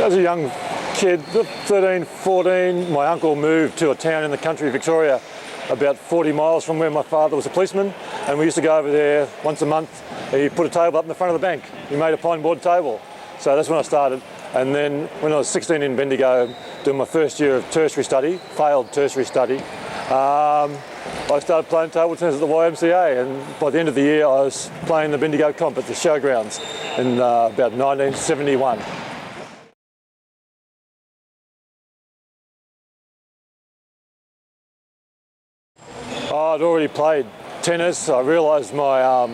As a young kid, 13, 14, my uncle moved to a town in the country, Victoria, about 40 miles from where my father was a policeman, and we used to go over there once a month. He put a table up in the front of the bank. He made a pine board table. So that's when I started. And then when I was 16 in Bendigo, doing my first year of tertiary study, failed tertiary study, I started playing table tennis at the YMCA, and by the end of the year I was playing the Bendigo comp at the showgrounds in about 1971. I'd already played tennis. I realised my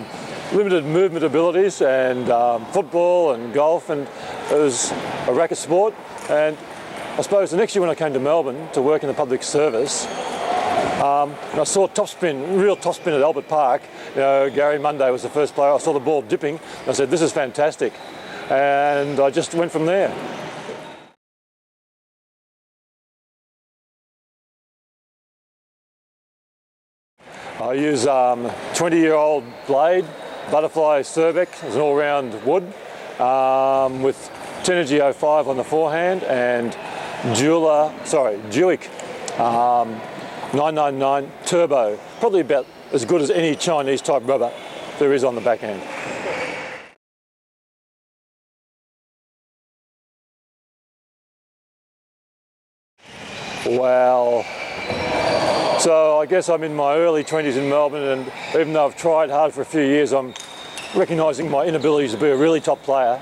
limited movement abilities, and football and golf, and it was a racket sport. And I suppose the next year when I came to Melbourne to work in the public service, I saw topspin, real topspin at Albert Park. You know, Gary Monday was the first player. I saw the ball dipping. I said, this is fantastic. And I just went from there. I use 20-year-old blade, butterfly Cerbec, it's an all-round wood, with Tenergy 05 on the forehand, and Duick 999 Turbo, probably about as good as any Chinese type rubber there is on the backhand. Well, so I guess I'm in my early 20s in Melbourne, and even though I've tried hard for a few years, I'm recognising my inabilities to be a really top player.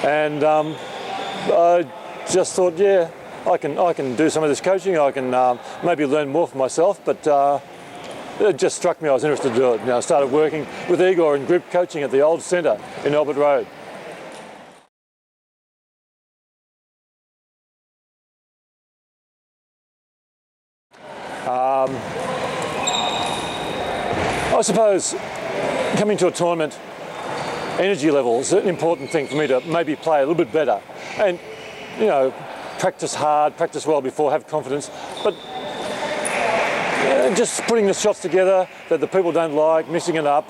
And I just thought, yeah, I can do some of this coaching. I can maybe learn more for myself. But it just struck me I was interested to do it. You know, I started working with Igor in group coaching at the old centre in Albert Road. I suppose coming to a tournament, energy level is an important thing for me to maybe play a little bit better, and you know, practice hard, practice well before, have confidence. But just putting the shots together that the people don't like, mixing it up,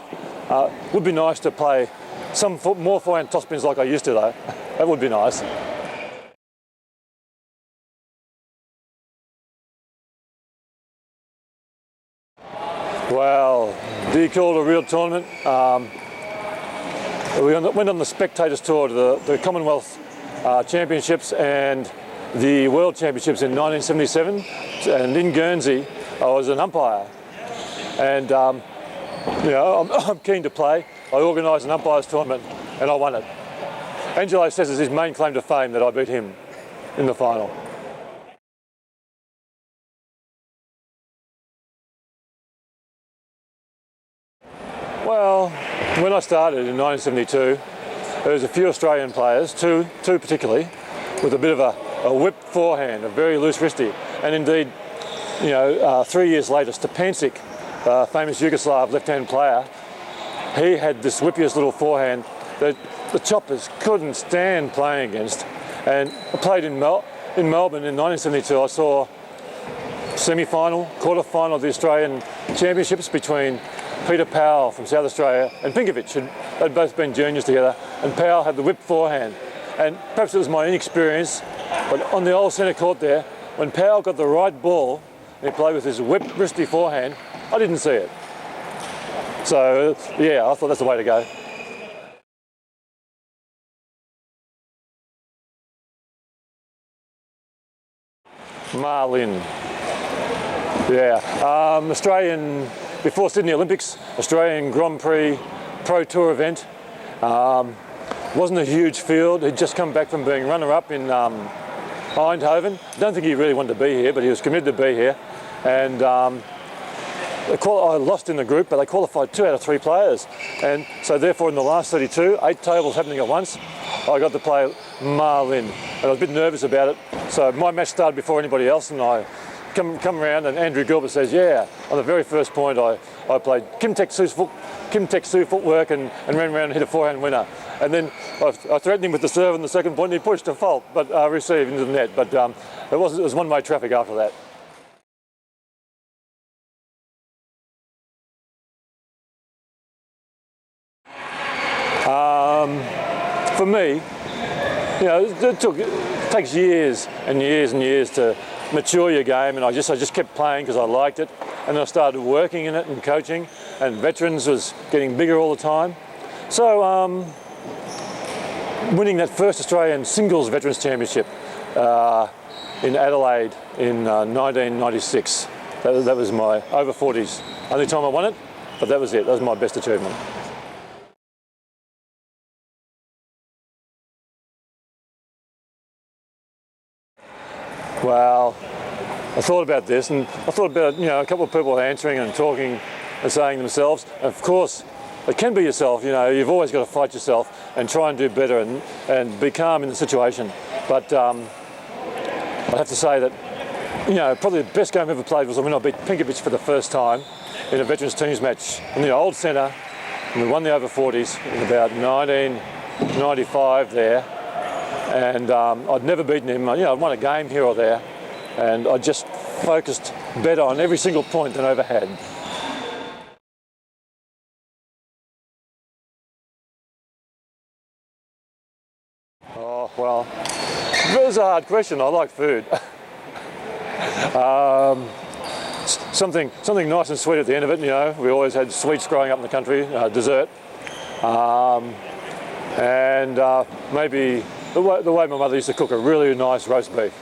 would be nice to play some more forehand topspins like I used to though. That would be nice. Well, do you call it a real tournament? We went on the Spectators Tour to the Commonwealth Championships and the World Championships in 1977, and in Guernsey I was an umpire, and you know, I'm keen to play. I organised an umpires tournament and I won it. Angelo says it's his main claim to fame that I beat him in the final. Well, when I started in 1972, there was a few Australian players, two particularly, with a bit of a whipped forehand, a very loose wristy. And indeed, you know, 3 years later, Stepancic, famous Yugoslav left-hand player, he had this whippiest little forehand that the choppers couldn't stand playing against. And I played in Melbourne in 1972. I saw semi-final, quarter-final of the Australian Championships between Peter Powell from South Australia and Pinkovic. They'd both been juniors together, and Powell had the whipped forehand. And perhaps it was my inexperience, but on the old centre court there, when Powell got the right ball and he played with his whipped wristy forehand, I didn't see it. So yeah, I thought that's the way to go. Marlin. Yeah, Australian, before Sydney Olympics, Australian Grand Prix Pro Tour event. Wasn't a huge field. He'd just come back from being runner-up in Eindhoven. I don't think he really wanted to be here, but he was committed to be here. And I lost in the group, but they qualified 2 out of 3 players. And so therefore in the last 32, 8 tables happening at once, I got to play Marlin. And I was a bit nervous about it. So my match started before anybody else, and I come around, and Andrew Gilbert says, yeah, on the very first point I played Kim Tek Soo footwork and ran around and hit a forehand winner. And then I threatened him with the serve on the second point, and he pushed a fault, but received into the net. But it was one-way traffic after that. For me, you know, it took takes years and years and years to mature your game, and I just kept playing because I liked it, and then I started working in it and coaching, and veterans was getting bigger all the time. So winning that first Australian singles veterans championship in Adelaide in 1996, that was my over 40s only time I won it, but that was it. That was my best achievement. Well, I thought about this, and I thought about, you know, a couple of people answering and talking and saying themselves. Of course, it can be yourself. You know, you've always got to fight yourself and try and do better and be calm in the situation. But I have to say that, you know, probably the best game I ever played was when I beat Pinkovich for the first time in a veterans teams match in the old centre, and we won the over 40s in about 1995 there. And I'd never beaten him. You know, I'd won a game here or there, and I just focused better on every single point than I ever had. Oh, well, it was a hard question. I like food. Something nice and sweet at the end of it. You know, we always had sweets growing up in the country, dessert, and maybe the way my mother used to cook a really nice roast beef.